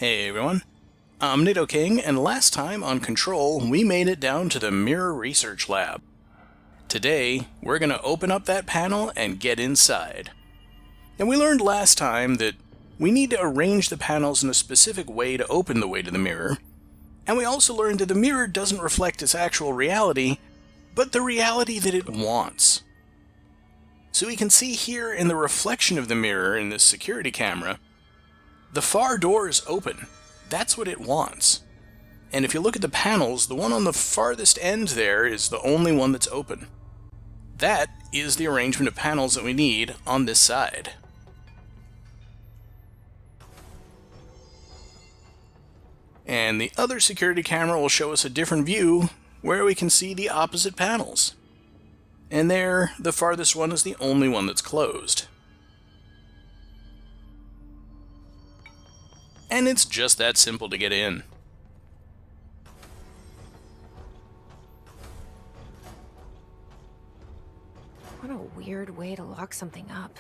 Hey everyone, I'm htiw, and last time on Control, we made it down to the Mirror Research Lab. Today, we're going to open up that panel and get inside. And we learned last time that we need to arrange the panels in a specific way to open the way to the mirror. And we also learned that the mirror doesn't reflect its actual reality, but the reality that it wants. So we can see here in the reflection of the mirror in this security camera, the far door is open. That's what it wants. And if you look at the panels, the one on the farthest end there is the only one that's open. That is the arrangement of panels that we need on this side. And the other security camera will show us a different view where we can see the opposite panels. And there, the farthest one is the only one that's closed. And it's just that simple to get in. What a weird way to lock something up.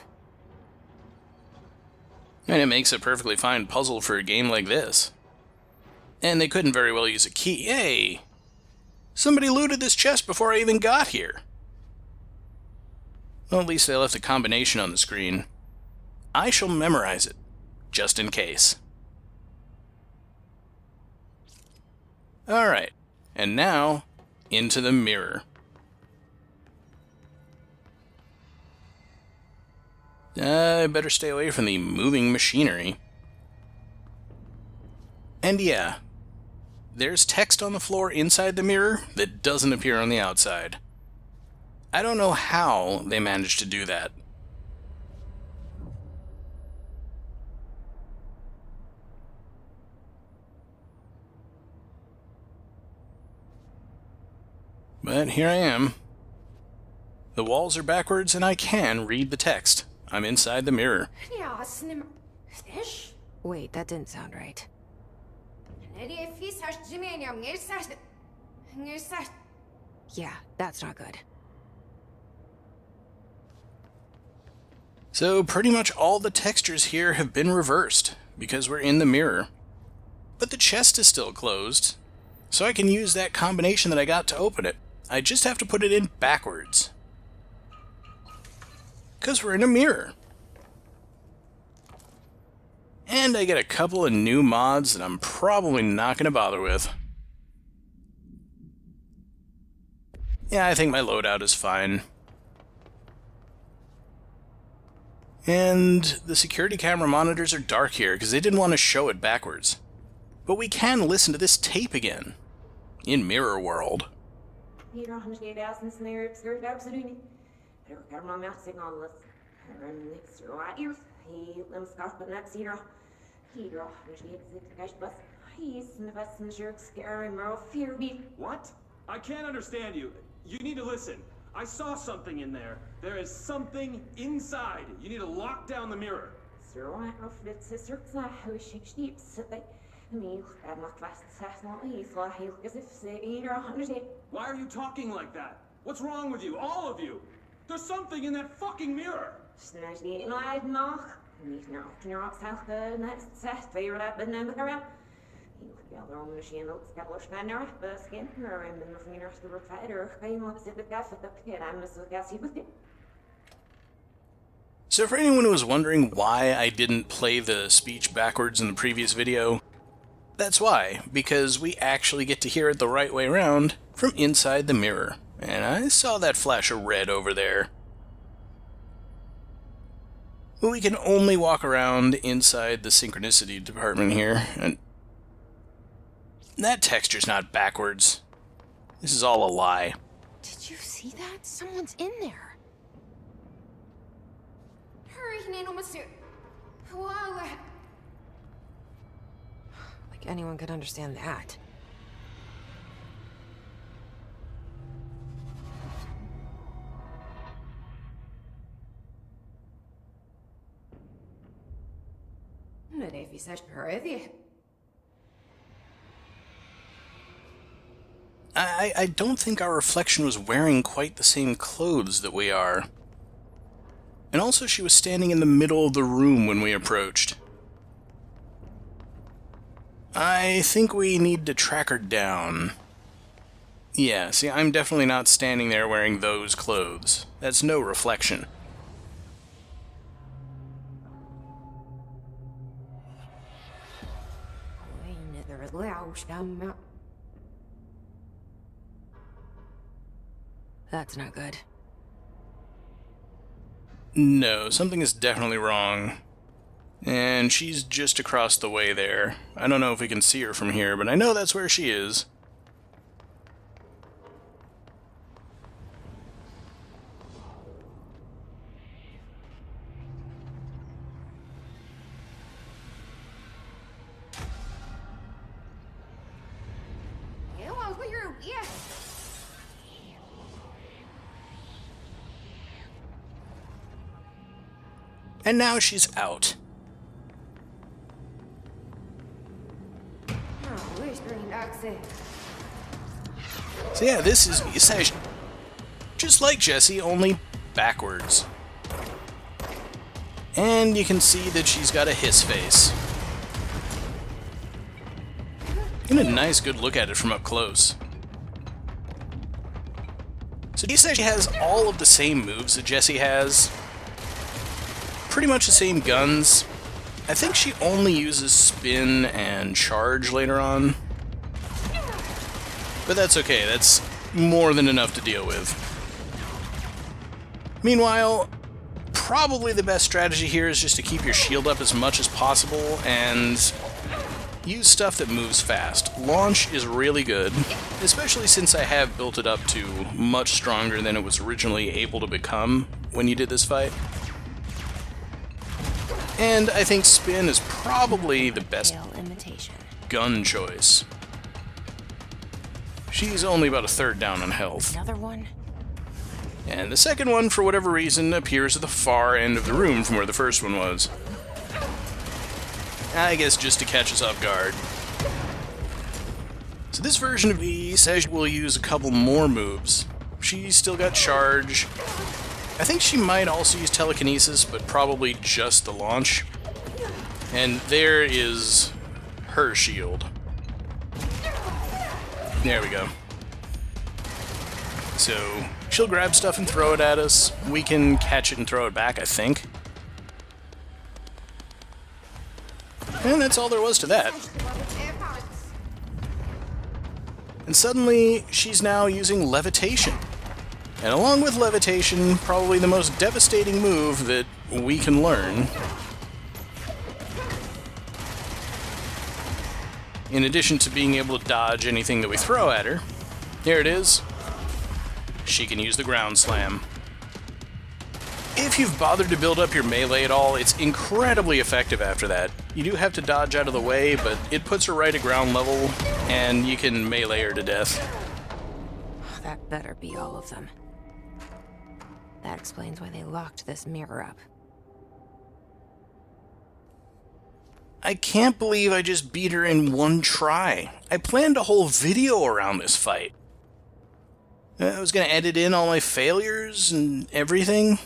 And it makes a perfectly fine puzzle for a game like this. And they couldn't very well use a key. Hey! Somebody looted this chest before I even got here. Well, at least they left a combination on the screen. I shall memorize it, just in case. Alright, and now, into the mirror. I better stay away from the moving machinery. And yeah, there's text on the floor inside the mirror that doesn't appear on the outside. I don't know how they managed to do that. But here I am. The walls are backwards and I can read the text. I'm inside the mirror. Wait, that didn't sound right. Yeah, that's not good. So pretty much all the textures here have been reversed because we're in the mirror. But the chest is still closed, so I can use that combination that I got to open it. I just have to put it in backwards. Because we're in a mirror. And I get a couple of new mods that I'm probably not going to bother with. Yeah, I think my loadout is fine. And the security camera monitors are dark here because they didn't want to show it backwards. But we can listen to this tape again. In Mirror World. What? I can't understand you. You need to listen. I saw something in there. There is something inside. You need to lock down the mirror. Why are you talking like that? What's wrong with you? All of you? There's something in that fucking mirror. So for anyone who was wondering why I didn't play the speech backwards in the previous video, that's why, because we actually get to hear it the right way around from inside the mirror. And I saw that flash of red over there. But we can only walk around inside the synchronicity department here, and that texture's not backwards. This is all a lie. Did you see that? Someone's in there. Like anyone could understand that. I don't think our reflection was wearing quite the same clothes that we are. And also she was standing in the middle of the room when we approached. I think we need to track her down. Yeah, see, I'm definitely not standing there wearing those clothes. That's no reflection. That's not good. No, something is definitely wrong. And she's just across the way there. I don't know if we can see her from here, but I know that's where she is. And now she's out. So yeah, this is just like Jessie, only backwards. And you can see that she's got a hiss face. Get a nice good look at it from up close. So he says she has all of the same moves that Jessie has. Pretty much the same guns. I think she only uses spin and charge later on. But that's okay, that's more than enough to deal with. Meanwhile, probably the best strategy here is just to keep your shield up as much as possible and use stuff that moves fast. Launch is really good, especially since I have built it up to much stronger than it was originally able to become when you did this fight. And I think spin is probably the best gun choice. She's only about a third down on health. Another one? And the second one, for whatever reason, appears at the far end of the room from where the first one was. I guess just to catch us off guard. So this version of E says we'll use a couple more moves. She's still got charge. I think she might also use telekinesis, but probably just the launch. And there is her shield. There we go. So she'll grab stuff and throw it at us. We can catch it and throw it back, I think. And that's all there was to that. And suddenly, she's now using levitation. And along with levitation, probably the most devastating move that we can learn. In addition to being able to dodge anything that we throw at her, here it is. She can use the ground slam. If you've bothered to build up your melee at all, it's incredibly effective after that. You do have to dodge out of the way, but it puts her right at ground level, and you can melee her to death. That better be all of them. That explains why they locked this mirror up. I can't believe I just beat her in one try. I planned a whole video around this fight. I was going to edit in all my failures and everything.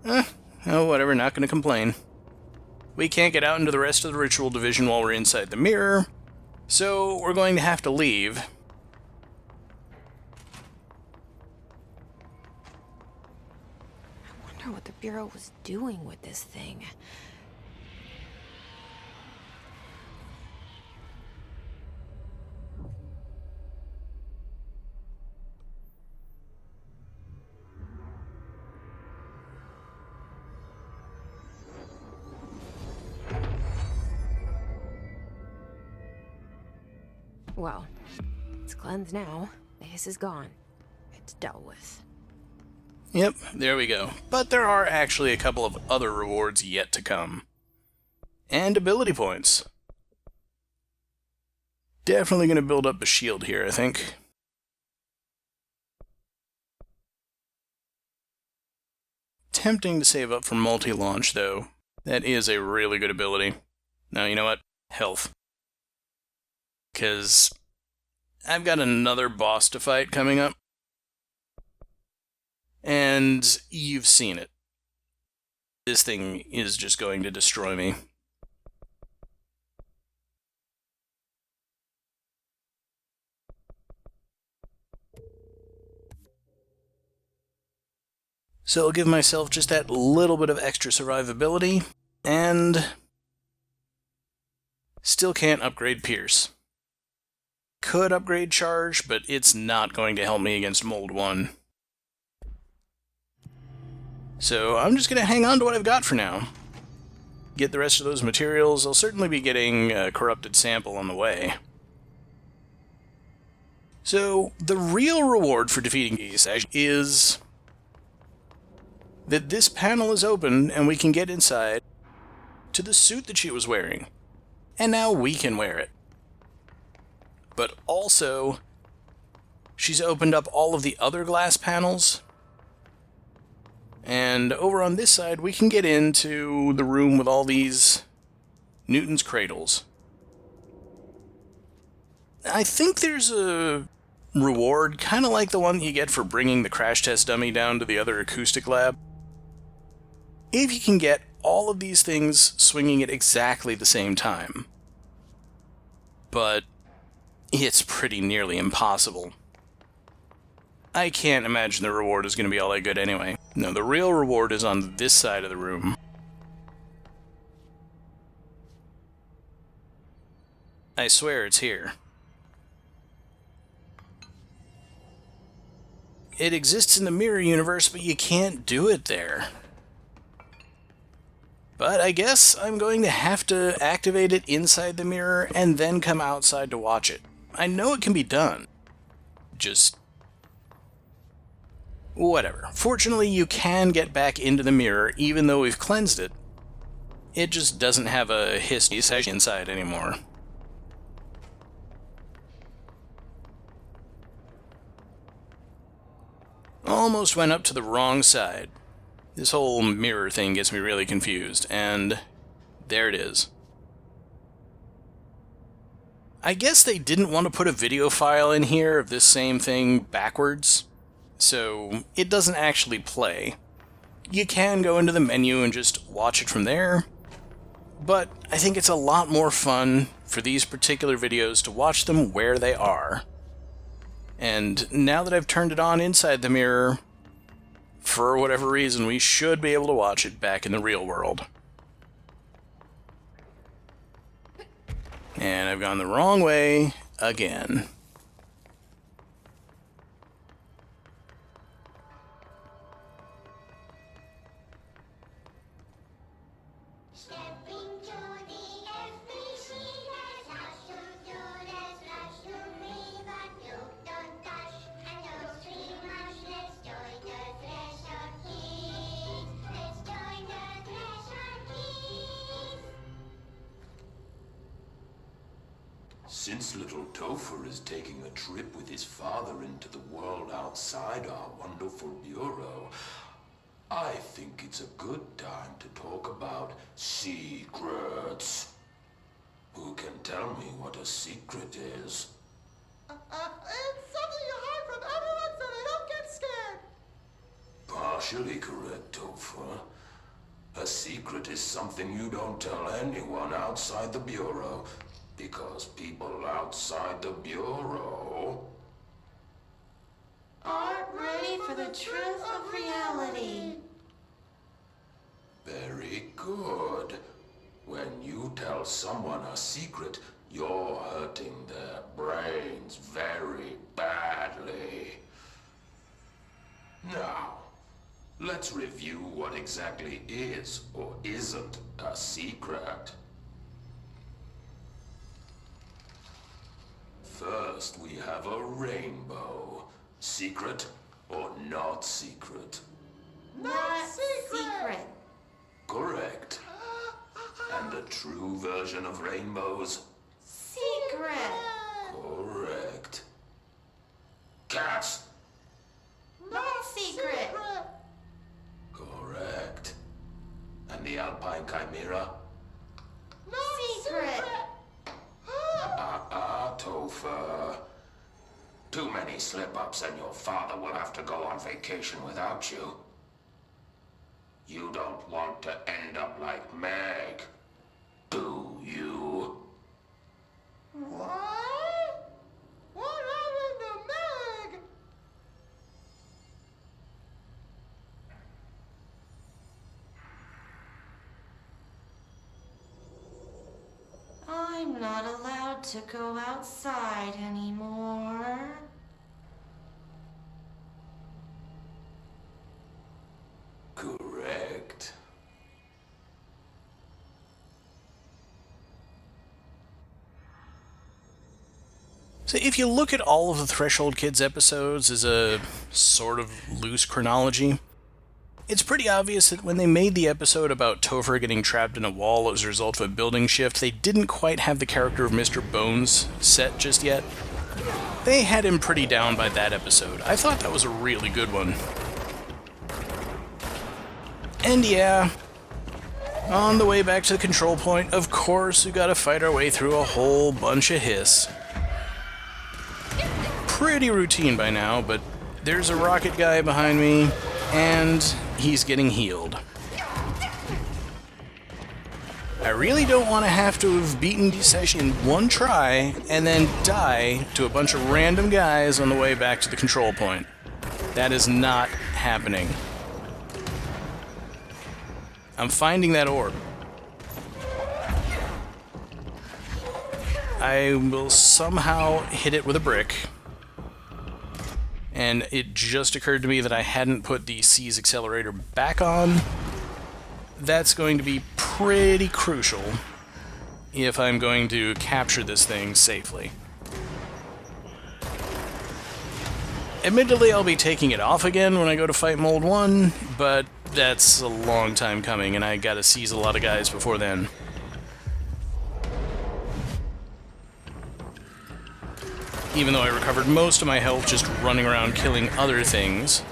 Oh, whatever, not going to complain. We can't get out into the rest of the ritual division while we're inside the mirror, so we're going to have to leave. I wonder what the Bureau was doing with this thing. Well, it's cleansed now. The hiss is gone. It's dealt with. Yep, there we go. But there are actually a couple of other rewards yet to come. And ability points. Definitely going to build up a shield here, I think. Tempting to save up for multi-launch, though. That is a really good ability. Now, you know what? Health. Because I've got another boss to fight coming up. And you've seen it. This thing is just going to destroy me. So I'll give myself just that little bit of extra survivability, and still can't upgrade Pierce. Could upgrade Charge, but it's not going to help me against Mold 1. So I'm just going to hang on to what I've got for now. Get the rest of those materials. I'll certainly be getting a corrupted sample on the way. So the real reward for defeating these is that this panel is open and we can get inside to the suit that she was wearing. And now we can wear it. But also, she's opened up all of the other glass panels. And over on this side, we can get into the room with all these Newton's cradles. I think there's a reward, kind of like the one you get for bringing the crash test dummy down to the other acoustic lab. If you can get all of these things swinging at exactly the same time. But it's pretty nearly impossible. I can't imagine the reward is going to be all that good anyway. No, the real reward is on this side of the room. I swear it's here. It exists in the mirror universe, but you can't do it there. But I guess I'm going to have to activate it inside the mirror and then come outside to watch it. I know it can be done. Just whatever. Fortunately, you can get back into the mirror even though we've cleansed it. It just doesn't have a history section inside anymore. Almost went up to the wrong side. This whole mirror thing gets me really confused, and there it is. I guess they didn't want to put a video file in here of this same thing backwards, so it doesn't actually play. You can go into the menu and just watch it from there, but I think it's a lot more fun for these particular videos to watch them where they are. And now that I've turned it on inside the mirror, for whatever reason, we should be able to watch it back in the real world. And I've gone the wrong way again. Since little Topher is taking a trip with his father into the world outside our wonderful bureau, I think it's a good time to talk about secrets. Who can tell me what a secret is? It's something you hide from everyone so they don't get scared. Partially correct, Topher. A secret is something you don't tell anyone outside the bureau. Because people outside the bureau Aren't ready for the truth of reality. Very good. When you tell someone a secret, you're hurting their brains very badly. Now, let's review what exactly is or isn't a secret. First, we have a rainbow. Secret or not secret? Not secret. Correct. And the true version of rainbows? Secret. Correct. Cats? Not secret. Correct. And the Alpine Chimera? Secret. Topher. Too many slip-ups and your father will have to go on vacation without you. You don't want to end up like Meg, do you? What? What happened to Meg? not allowed to go outside anymore. Correct. So if you look at all of the Threshold Kids episodes as a sort of loose chronology, it's pretty obvious that when they made the episode about Topher getting trapped in a wall as a result of a building shift, they didn't quite have the character of Mr. Bones set just yet. They had him pretty down by that episode. I thought that was a really good one. And yeah, on the way back to the control point, of course, we gotta fight our way through a whole bunch of hiss. Pretty routine by now, but there's a rocket guy behind me, and he's getting healed. I really don't want to have to have beaten this session in one try, and then die to a bunch of random guys on the way back to the control point. That is not happening. I'm finding that orb. I will somehow hit it with a brick. And it just occurred to me that I hadn't put the C's accelerator back on. That's going to be pretty crucial if I'm going to capture this thing safely. Admittedly, I'll be taking it off again when I go to fight Mold 1, but that's a long time coming, and I gotta seize a lot of guys before then. Even though I recovered most of my health just running around killing other things.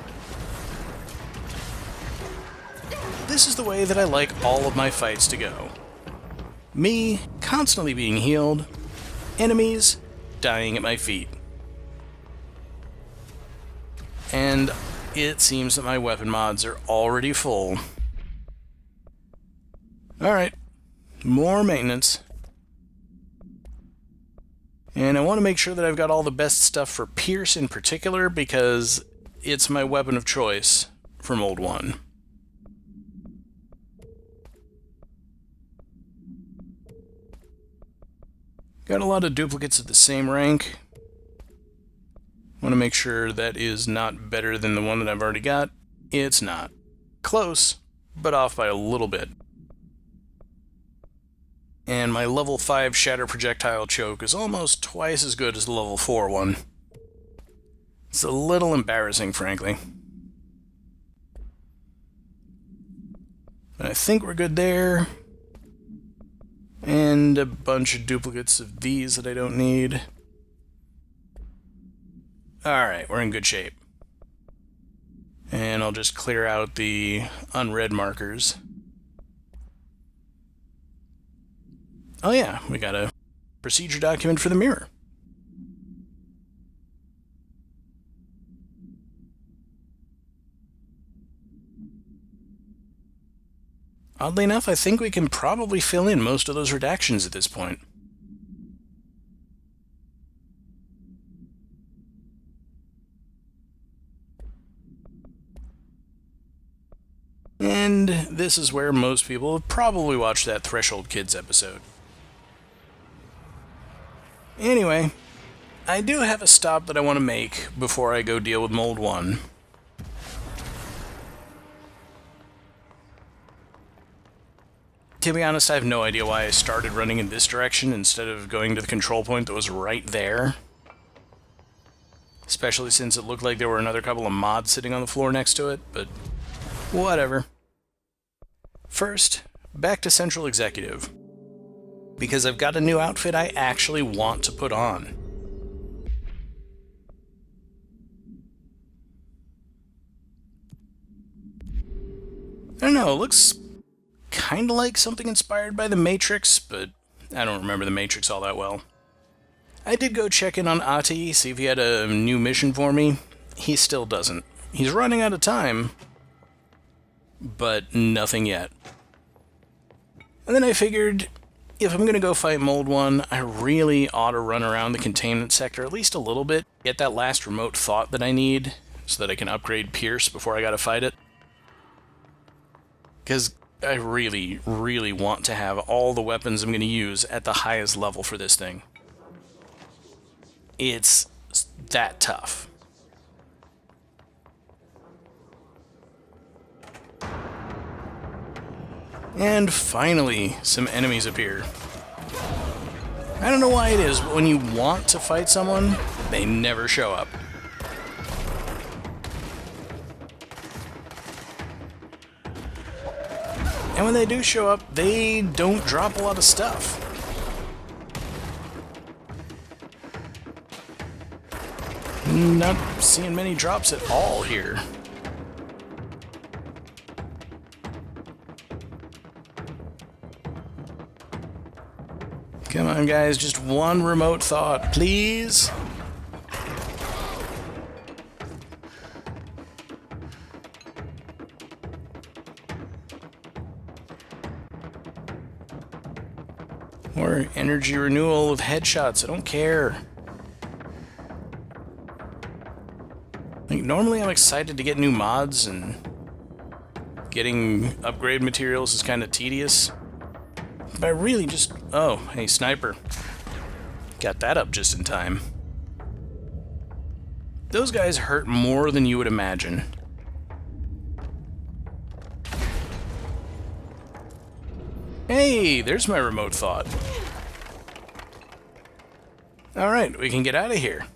This is the way that I like all of my fights to go. Me constantly being healed, enemies dying at my feet. And it seems that my weapon mods are already full. Alright, more maintenance. And I want to make sure that I've got all the best stuff for Pierce in particular, because it's my weapon of choice for Mold 1. Got a lot of duplicates of the same rank. Want to make sure that is not better than the one that I've already got. It's not. Close, but off by a little bit. And my level 5 Shatter Projectile Choke is almost twice as good as the level 4 one. It's a little embarrassing, frankly. But I think we're good there. And a bunch of duplicates of these that I don't need. Alright, we're in good shape. And I'll just clear out the unread markers. Oh yeah, we got a procedure document for the mirror. Oddly enough, I think we can probably fill in most of those redactions at this point. And this is where most people have probably watched that Threshold Kids episode. Anyway, I do have a stop that I want to make before I go deal with Mold 1. To be honest, I have no idea why I started running in this direction instead of going to the control point that was right there. Especially since it looked like there were another couple of mods sitting on the floor next to it, but whatever. First, back to Central Executive. Because I've got a new outfit I actually want to put on. I don't know, it looks kind of like something inspired by The Matrix, but I don't remember The Matrix all that well. I did go check in on htiw, see if he had a new mission for me. He still doesn't. He's running out of time, but nothing yet. And then I figured, if I'm going to go fight Mold 1, I really ought to run around the containment sector at least a little bit, get that last remote thought that I need, so that I can upgrade Pierce before I gotta fight it. Because I really, really want to have all the weapons I'm going to use at the highest level for this thing. It's that tough. And finally, some enemies appear. I don't know why it is, but when you want to fight someone, they never show up. And when they do show up, they don't drop a lot of stuff. Not seeing many drops at all here. Come on, guys, just one remote thought, please. Or energy renewal of headshots, I don't care. Like, normally I'm excited to get new mods, and getting upgrade materials is kind of tedious. But I really just... Oh, hey, sniper. Got that up just in time. Those guys hurt more than you would imagine. Hey, there's my remote thought. Alright, we can get out of here.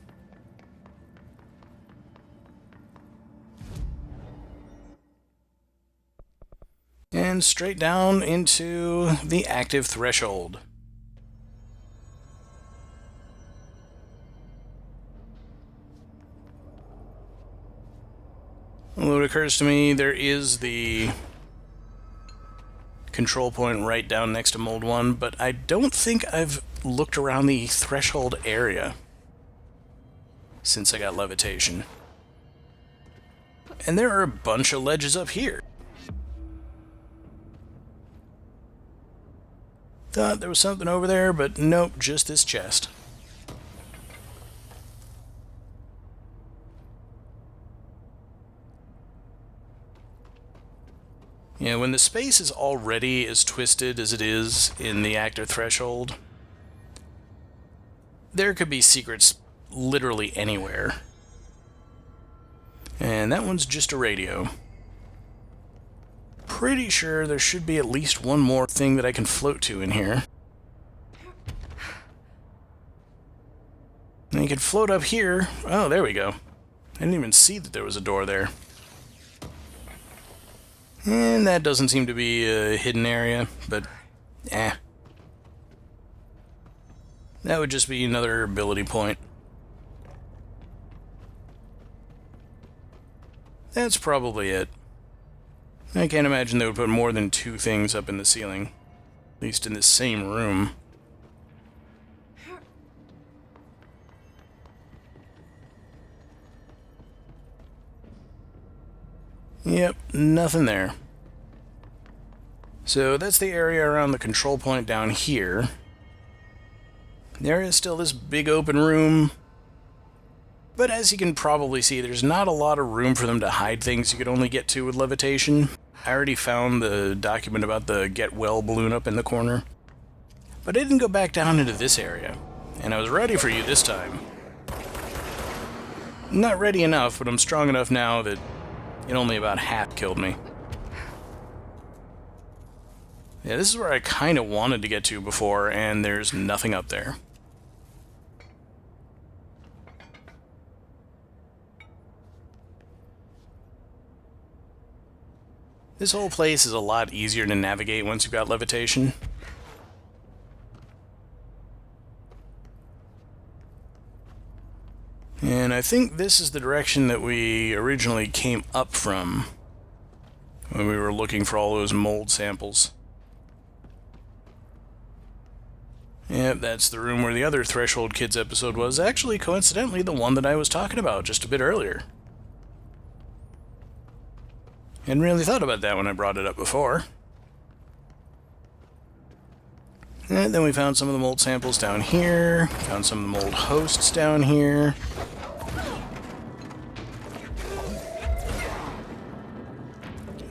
And straight down into the active threshold. Although it occurs to me there is the control point right down next to Mold 1, but I don't think I've looked around the threshold area since I got levitation. And there are a bunch of ledges up here. Thought there was something over there, but nope, just this chest. Yeah, when the space is already as twisted as it is in the active threshold, there could be secrets literally anywhere. And that one's just a radio. Pretty sure there should be at least one more thing that I can float to in here. And you can float up here. Oh, there we go. I didn't even see that there was a door there. And that doesn't seem to be a hidden area, but that would just be another ability point. That's probably it. I can't imagine they would put more than 2 things up in the ceiling. At least in this same room. Yep, nothing there. So that's the area around the control point down here. There is still this big open room. But as you can probably see, there's not a lot of room for them to hide things you could only get to with levitation. I already found the document about the get well balloon up in the corner. But I didn't go back down into this area. And I was ready for you this time. Not ready enough, but I'm strong enough now that it only about half killed me. Yeah, this is where I kind of wanted to get to before, and there's nothing up there. This whole place is a lot easier to navigate once you've got levitation. And I think this is the direction that we originally came up from when we were looking for all those mold samples. Yep, that's the room where the other Threshold Kids episode was. Actually, coincidentally, the one that I was talking about just a bit earlier. Hadn't really thought about that when I brought it up before. And then we found some of the mold samples down here. Found some of the mold hosts down here.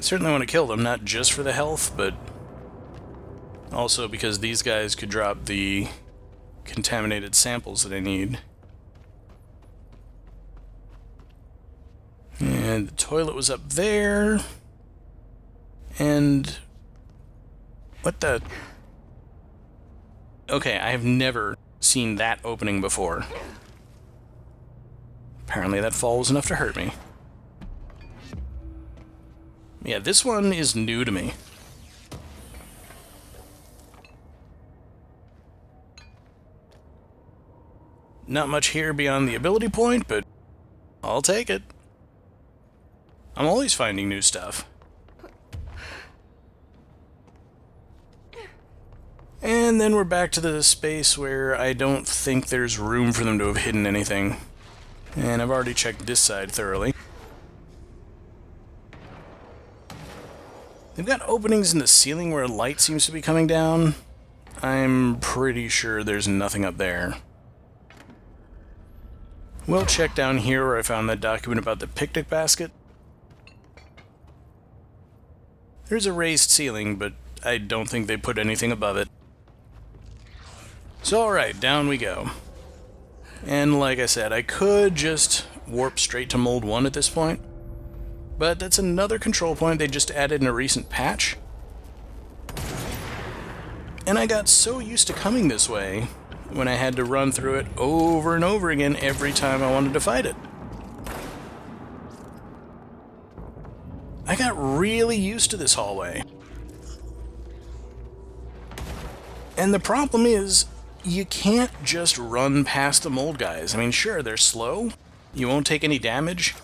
Certainly want to kill them, not just for the health, but also because these guys could drop the contaminated samples that I need. And the toilet was up there. And... what the... okay, I have never seen that opening before. Apparently that fall was enough to hurt me. Yeah, this one is new to me. Not much here beyond the ability point, but I'll take it. I'm always finding new stuff. And then we're back to the space where I don't think there's room for them to have hidden anything. And I've already checked this side thoroughly. They've got openings in the ceiling where light seems to be coming down. I'm pretty sure there's nothing up there. We'll check down here where I found that document about the picnic basket. There's a raised ceiling, but I don't think they put anything above it. So alright, down we go. And like I said, I could just warp straight to Mold 1 at this point. But that's another control point they just added in a recent patch. And I got so used to coming this way when I had to run through it over and over again every time I wanted to fight it. I got really used to this hallway. And the problem is, you can't just run past the mold guys. I mean, sure, they're slow, you won't take any damage,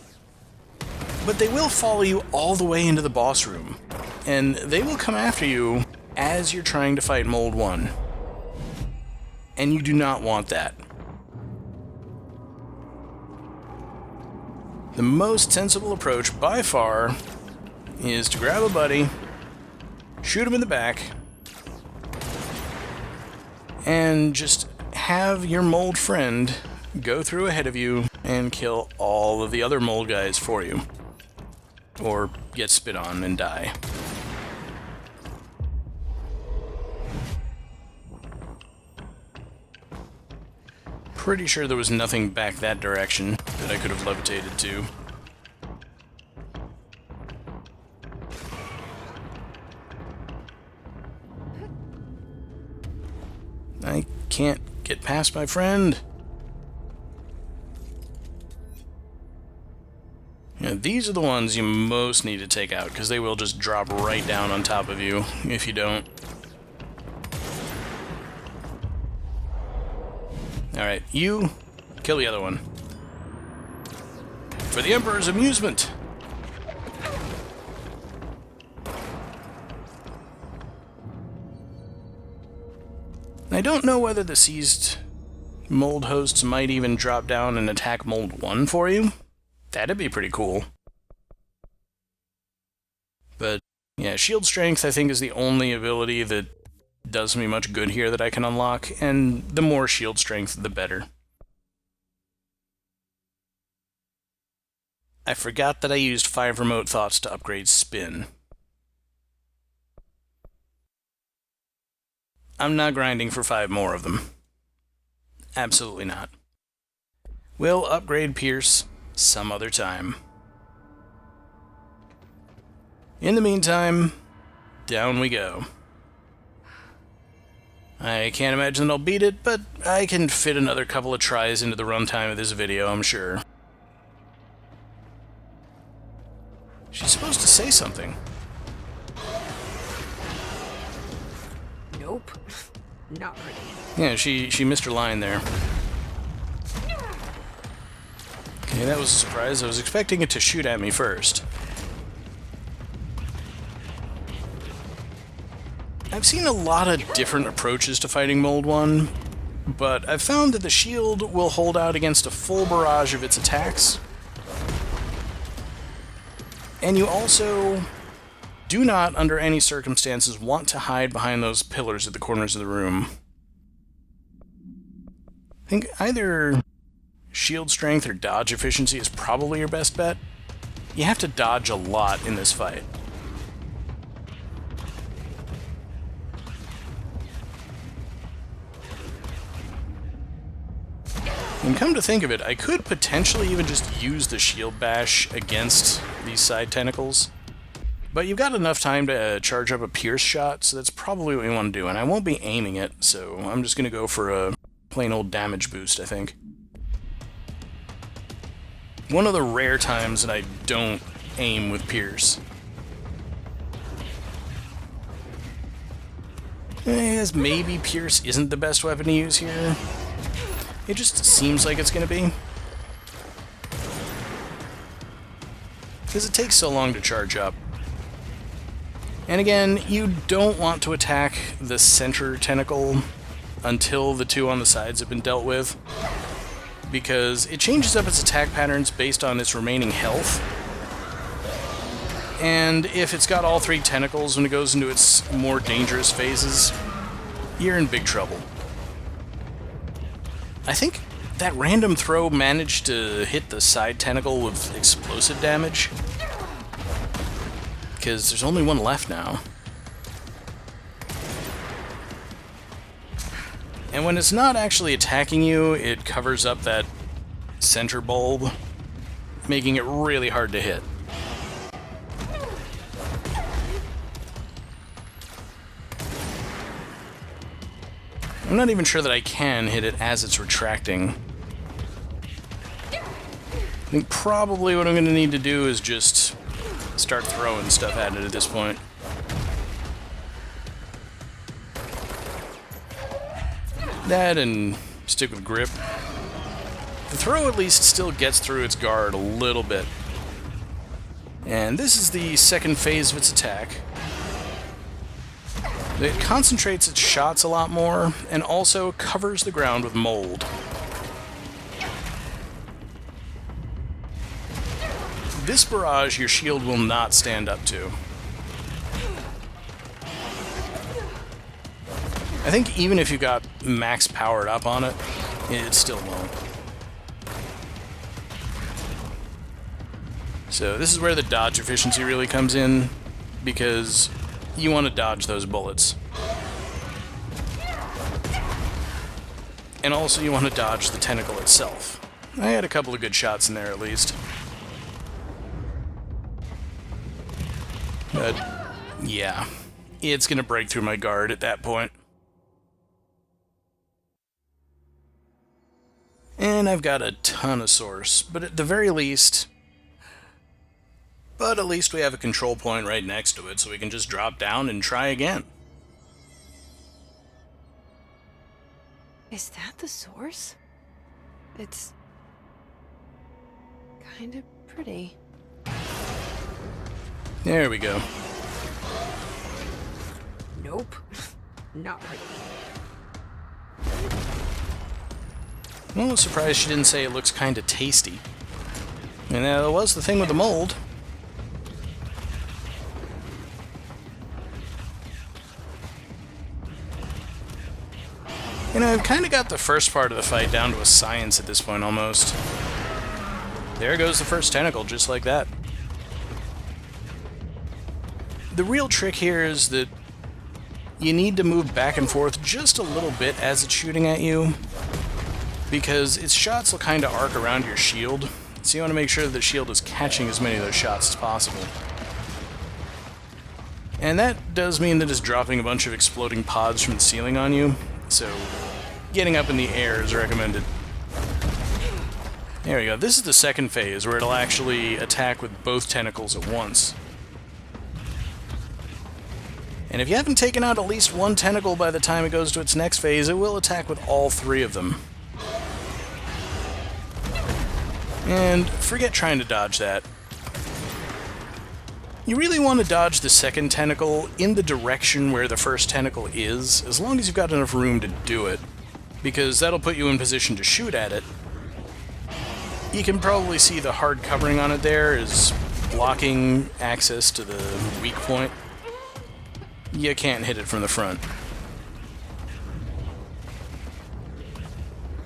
but they will follow you all the way into the boss room, and they will come after you as you're trying to fight Mold 1. And you do not want that. The most sensible approach, by far, is to grab a buddy, shoot him in the back, and just have your mold friend go through ahead of you and kill all of the other mold guys for you. Or get spit on and die. Pretty sure there was nothing back that direction that I could have levitated to. I can't get past my friend. Yeah, these are the ones you most need to take out, because they will just drop right down on top of you if you don't. Alright, you kill the other one. For the Emperor's amusement! I don't know whether the seized mold hosts might even drop down and attack Mold 1 for you. That'd be pretty cool. But, yeah, Shield Strength I think is the only ability that does me much good here that I can unlock, and the more Shield Strength, the better. I forgot that I used 5 remote thoughts to upgrade Spin. I'm not grinding for 5 more of them. Absolutely not. We'll upgrade Pierce some other time. In the meantime, down we go. I can't imagine that I'll beat it, but I can fit another couple of tries into the runtime of this video, I'm sure. She's supposed to say something. Nope. Not pretty. Yeah, she missed her line there. Okay, that was a surprise. I was expecting it to shoot at me first. I've seen a lot of different approaches to fighting Mold 1, but I've found that the shield will hold out against a full barrage of its attacks. And you also do not, under any circumstances, want to hide behind those pillars at the corners of the room. I think either shield strength or dodge efficiency is probably your best bet. You have to dodge a lot in this fight. And come to think of it, I could potentially even just use the shield bash against these side tentacles. But you've got enough time to charge up a pierce shot, so that's probably what we want to do. And I won't be aiming it, so I'm just going to go for a plain old damage boost, I think. One of the rare times that I don't aim with pierce. As maybe pierce isn't the best weapon to use here. It just seems like it's going to be. Because it takes so long to charge up. And again, you don't want to attack the center tentacle until the two on the sides have been dealt with, because it changes up its attack patterns based on its remaining health. And if it's got all three tentacles when it goes into its more dangerous phases, you're in big trouble. I think that random throw managed to hit the side tentacle with explosive damage, because there's only one left now. And when it's not actually attacking you, it covers up that center bulb, making it really hard to hit. I'm not even sure that I can hit it as it's retracting. I think probably what I'm going to need to do is just start throwing stuff at it at this point. That and stick with grip. The throw at least still gets through its guard a little bit. And this is the second phase of its attack. It concentrates its shots a lot more, and also covers the ground with mold. This barrage your shield will not stand up to. I think even if you got max powered up on it, it still won't. So this is where the dodge efficiency really comes in, because you want to dodge those bullets. And also you want to dodge the tentacle itself. I had a couple of good shots in there at least. But yeah, it's going to break through my guard at that point. And I've got a ton of source, but at the very least... But at least we have a control point right next to it, so we can just drop down and try again. Is that the source? It's kind of pretty. There we go. Nope. Not pretty. I'm a little surprised she didn't say it looks kind of tasty. And that was the thing with the mold. You know, I've kind of got the first part of the fight down to a science at this point, almost. There goes the first tentacle, just like that. The real trick here is that you need to move back and forth just a little bit as it's shooting at you, because its shots will kind of arc around your shield, so you want to make sure that the shield is catching as many of those shots as possible. And that does mean that it's dropping a bunch of exploding pods from the ceiling on you, so getting up in the air is recommended. There we go. This is the second phase, where it'll actually attack with both tentacles at once. And if you haven't taken out at least one tentacle by the time it goes to its next phase, it will attack with all three of them. And forget trying to dodge that. You really want to dodge the second tentacle in the direction where the first tentacle is, as long as you've got enough room to do it, because that'll put you in position to shoot at it. You can probably see the hard covering on it there is blocking access to the weak point. You can't hit it from the front.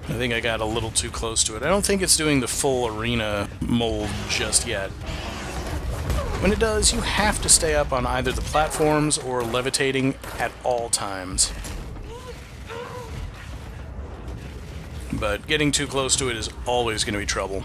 I think I got a little too close to it. I don't think it's doing the full arena mold just yet. When it does, you have to stay up on either the platforms or levitating at all times. but getting too close to it is always going to be trouble.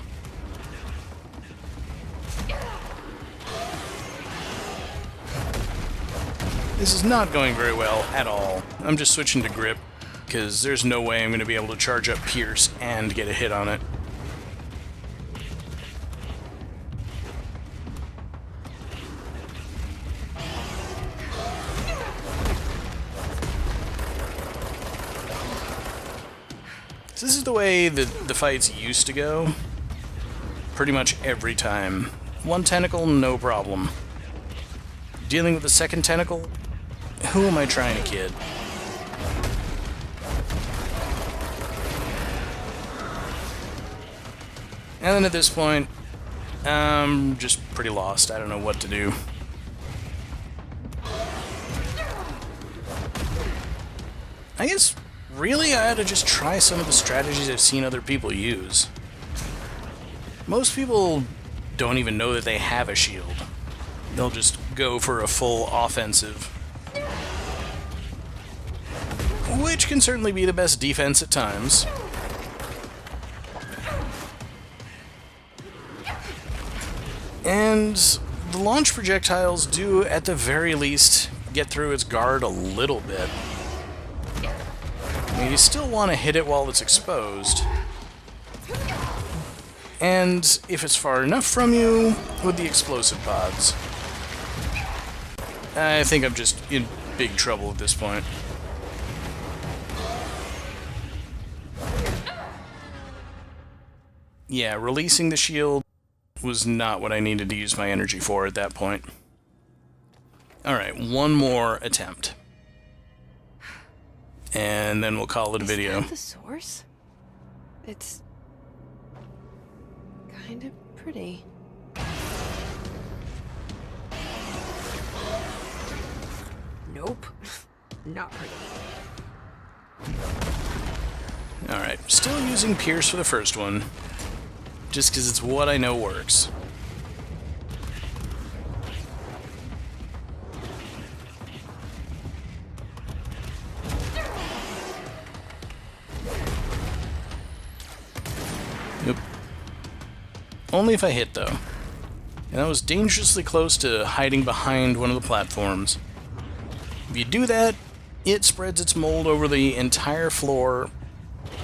This is not going very well at all. I'm just switching to grip, because there's no way I'm going to be able to charge up Pierce and get a hit on it. This is the way the fights used to go. Pretty much every time. One tentacle, no problem. Dealing with the second tentacle, who am I trying to kid? And then at this point, I'm just pretty lost. I don't know what to do. I guess, really, I ought to just try some of the strategies I've seen other people use. Most people don't even know that they have a shield. They'll just go for a full offensive, which can certainly be the best defense at times. And the launch projectiles do, at the very least, get through its guard a little bit. I mean, you still want to hit it while it's exposed. And if it's far enough from you, with the explosive pods. I think I'm just in big trouble at this point. Yeah, releasing the shield was not what I needed to use my energy for at that point. Alright, one more attempt. And then we'll call it a video. Is that the source? It's kind of pretty. Nope. Not pretty. Alright, still using Pierce for the first one. Just because it's what I know works. Nope. Only if I hit, though. And that was dangerously close to hiding behind one of the platforms. If you do that, it spreads its mold over the entire floor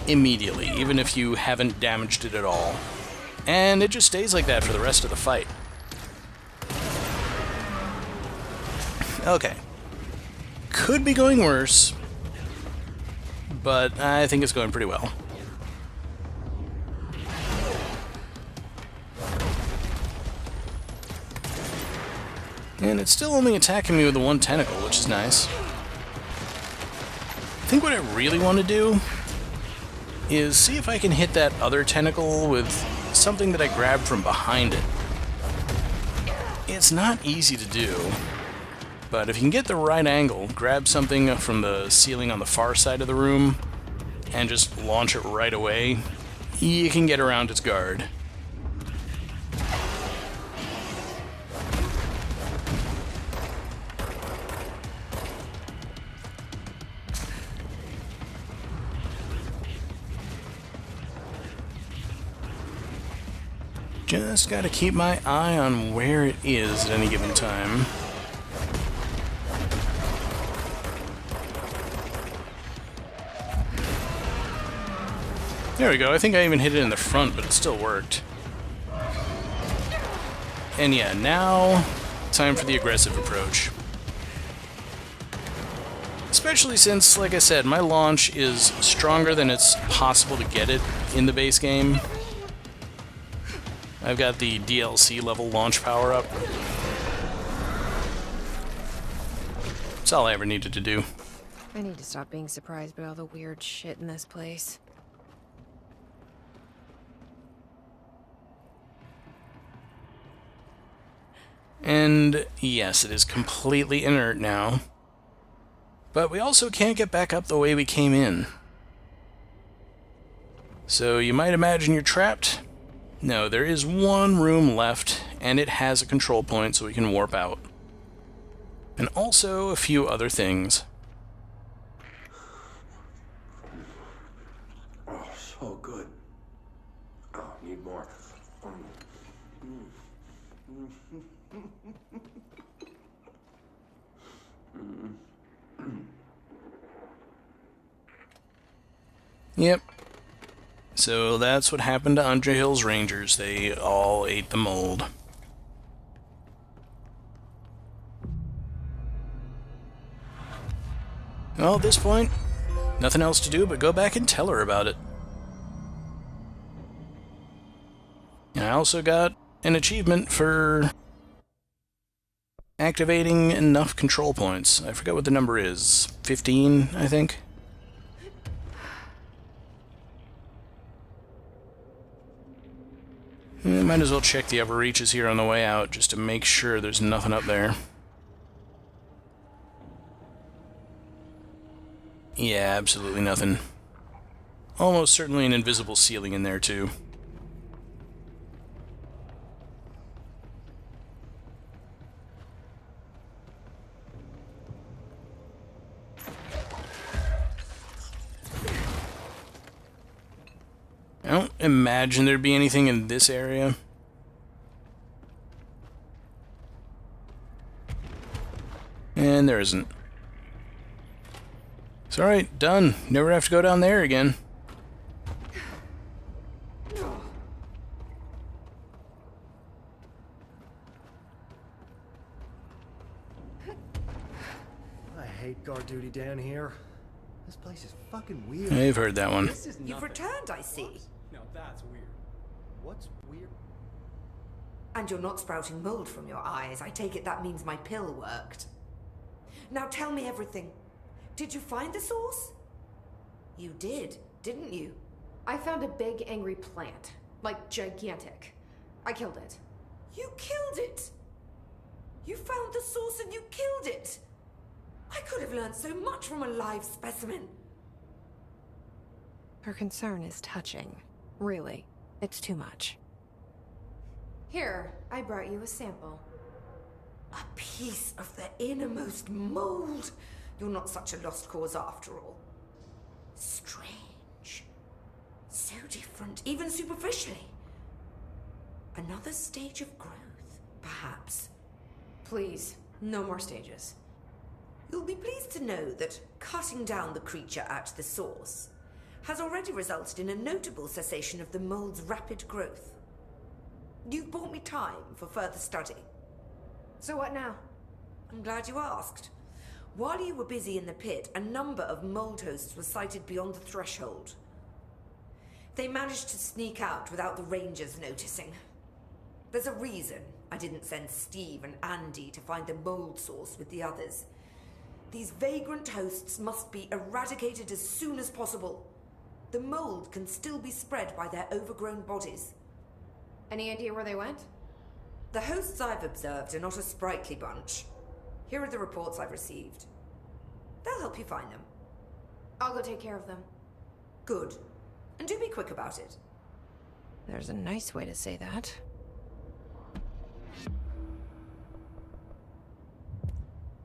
immediately, even if you haven't damaged it at all. And it just stays like that for the rest of the fight. Okay. Could be going worse, but I think it's going pretty well. And it's still only attacking me with the one tentacle, which is nice. I think what I really want to do is see if I can hit that other tentacle with something that I grabbed from behind it. It's not easy to do, but if you can get the right angle, grab something from the ceiling on the far side of the room, and just launch it right away, you can get around its guard. Just gotta keep my eye on where it is at any given time. There we go, I think I even hit it in the front, but it still worked. And yeah, now, time for the aggressive approach. Especially since, like I said, my launch is stronger than it's possible to get it in the base game. I've got the DLC level launch power up. That's all I ever needed to do. I need to stop being surprised by all the weird shit in this place. And yes, it is completely inert now. But we also can't get back up the way we came in. So you might imagine you're trapped. No, there is one room left, and it has a control point so we can warp out. And also a few other things. Oh, shit. Oh, good. Oh, need more. Yep. So that's what happened to Underhill's Rangers. They all ate the mold. Well, at this point, nothing else to do but go back and tell her about it. And I also got an achievement for activating enough control points. I forget what the number is. 15, I think? Might as well check the upper reaches here on the way out, just to make sure there's nothing up there. Yeah, absolutely nothing. Almost certainly an invisible ceiling in there, too. I don't imagine there'd be anything in this area. And there isn't. It's alright, done. Never have to go down there again. I hate guard duty down here. This place is fucking weird. I've heard that one. This is You've returned, I see. Now that's weird. What's weird? And you're not sprouting mold from your eyes. I take it that means my pill worked. Now tell me everything. Did you find the source? You did, didn't you? I found a big angry plant. Like, gigantic. I killed it. You killed it! You found the source and you killed it! I could have learned so much from a live specimen. Her concern is touching. Really, it's too much. Here, I brought you a sample. A piece of the innermost mold. You're not such a lost cause after all. Strange. So different, even superficially. Another stage of growth, perhaps. Please, no more stages. You'll be pleased to know that cutting down the creature at the source has already resulted in a notable cessation of the mold's rapid growth. You've bought me time for further study. So what now? I'm glad you asked. While you were busy in the pit, a number of mold hosts were sighted beyond the threshold. They managed to sneak out without the Rangers noticing. There's a reason I didn't send Steve and Andy to find the mold source with the others. These vagrant hosts must be eradicated as soon as possible. The mold can still be spread by their overgrown bodies. Any idea where they went? The hosts I've observed are not a sprightly bunch. Here are the reports I've received. They'll help you find them. I'll go take care of them. Good. And do be quick about it. There's a nice way to say that.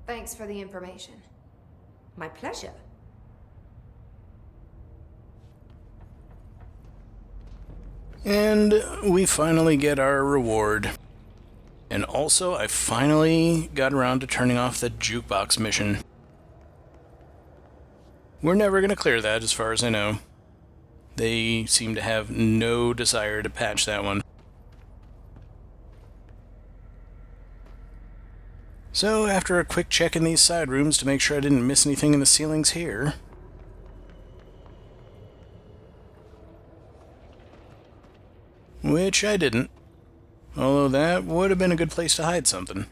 Thanks for the information. My pleasure. And we finally get our reward. And also, I finally got around to turning off the jukebox mission. We're never going to clear that, as far as I know. They seem to have no desire to patch that one. So, after a quick check in these side rooms to make sure I didn't miss anything in the ceilings here, which I didn't, although that would have been a good place to hide something.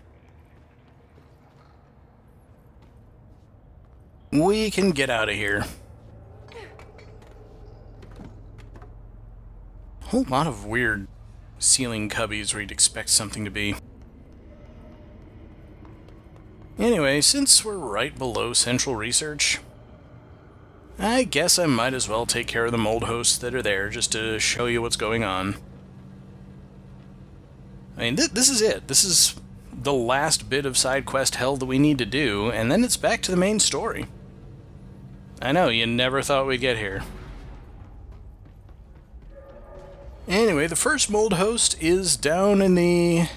We can get out of here. A whole lot of weird ceiling cubbies where you'd expect something to be. Anyway, since we're right below Central Research, I guess I might as well take care of the mold hosts that are there just to show you what's going on. I mean, this is it. This is the last bit of Sidequest Hell that we need to do, and then it's back to the main story. I know, you never thought we'd get here. Anyway, the first mold host is down in the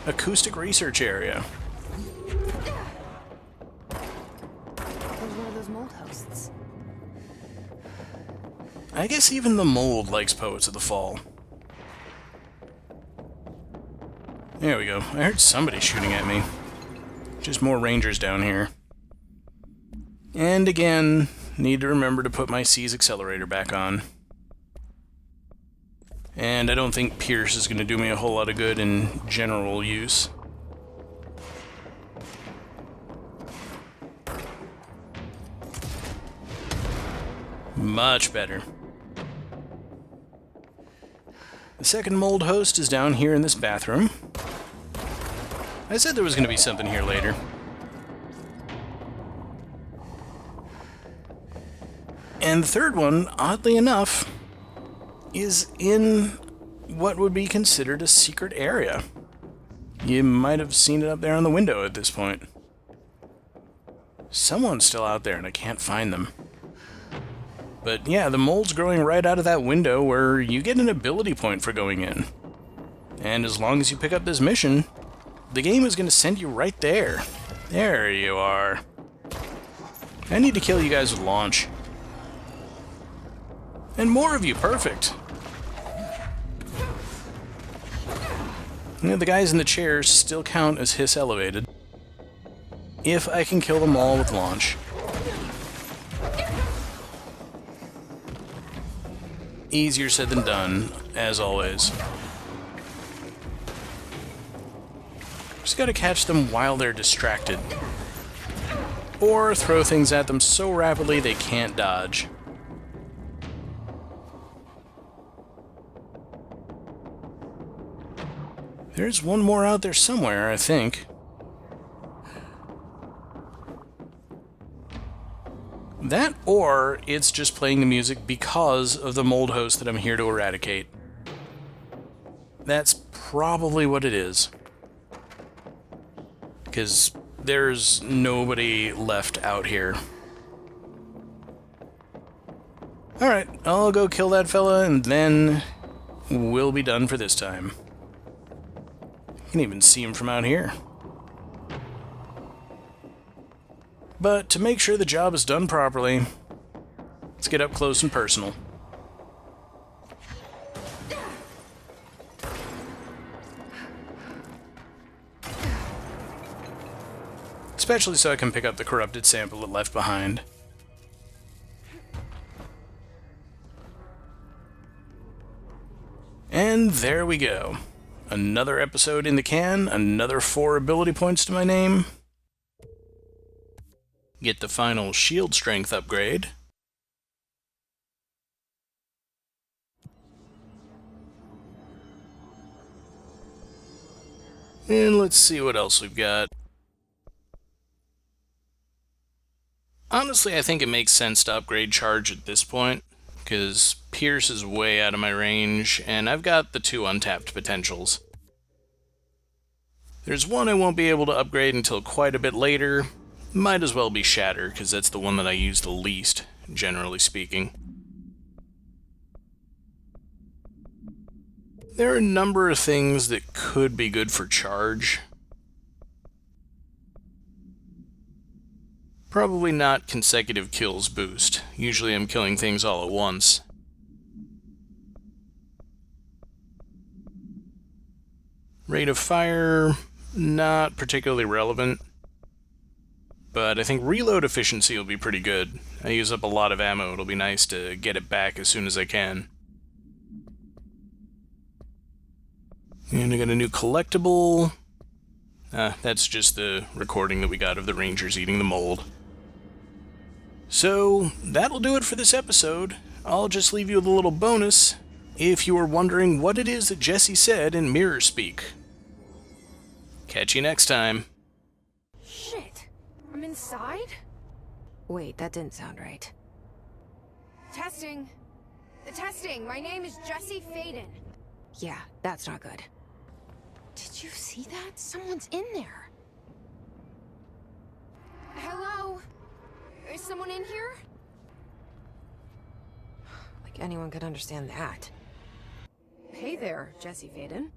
acoustic research area. There's one of those mold hosts. I guess even the mold likes Poets of the Fall. There we go. I heard somebody shooting at me. Just more rangers down here. And again, need to remember to put my C's accelerator back on. And I don't think Pierce is going to do me a whole lot of good in general use. Much better. The second mold host is down here in this bathroom. I said there was going to be something here later. And the third one, oddly enough, is in what would be considered a secret area. You might have seen it up there on the window at this point. Someone's still out there and I can't find them. But yeah, the mold's growing right out of that window where you get an ability point for going in. And as long as you pick up this mission, the game is going to send you right there. There you are. I need to kill you guys with launch. And more of you, perfect. The guys in the chairs still count as hiss elevated. If I can kill them all with launch. Easier said than done, as always. Just gotta catch them while they're distracted. Or throw things at them so rapidly they can't dodge. There's one more out there somewhere, I think. That, or it's just playing the music because of the mold host that I'm here to eradicate. That's probably what it is. Because there's nobody left out here. Alright, I'll go kill that fella and then we'll be done for this time. You can even see him from out here. But to make sure the job is done properly, let's get up close and personal. Especially so I can pick up the corrupted sample it left behind. And there we go. Another episode in the can, another 4 ability points to my name. Get the final shield strength upgrade. And let's see what else we've got. Honestly, I think it makes sense to upgrade charge at this point, because Pierce is way out of my range, and I've got the 2 untapped potentials. There's one I won't be able to upgrade until quite a bit later. Might as well be Shatter, because that's the one that I use the least, generally speaking. There are a number of things that could be good for charge. Probably not consecutive kills boost. Usually I'm killing things all at once. Rate of fire, not particularly relevant. But I think reload efficiency will be pretty good. I use up a lot of ammo, it'll be nice to get it back as soon as I can. And I got a new collectible. That's just the recording that we got of the Rangers eating the mold. So, that'll do it for this episode. I'll just leave you with a little bonus if you were wondering what it is that Jesse said in Mirror Speak. Catch you next time. Shit. I'm inside? Wait, that didn't sound right. Testing. Testing. My name is Jesse Faden. Yeah, that's not good. Did you see that? Someone's in there. Hello? Is someone in here? Like anyone could understand that. Hey there, Jesse Faden.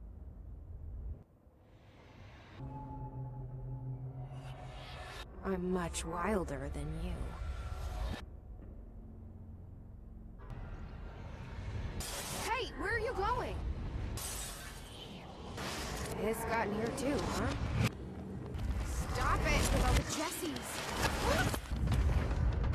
I'm much wilder than you. Hey, where are you going? It's gotten here too, huh? Stop it with all the Jessies.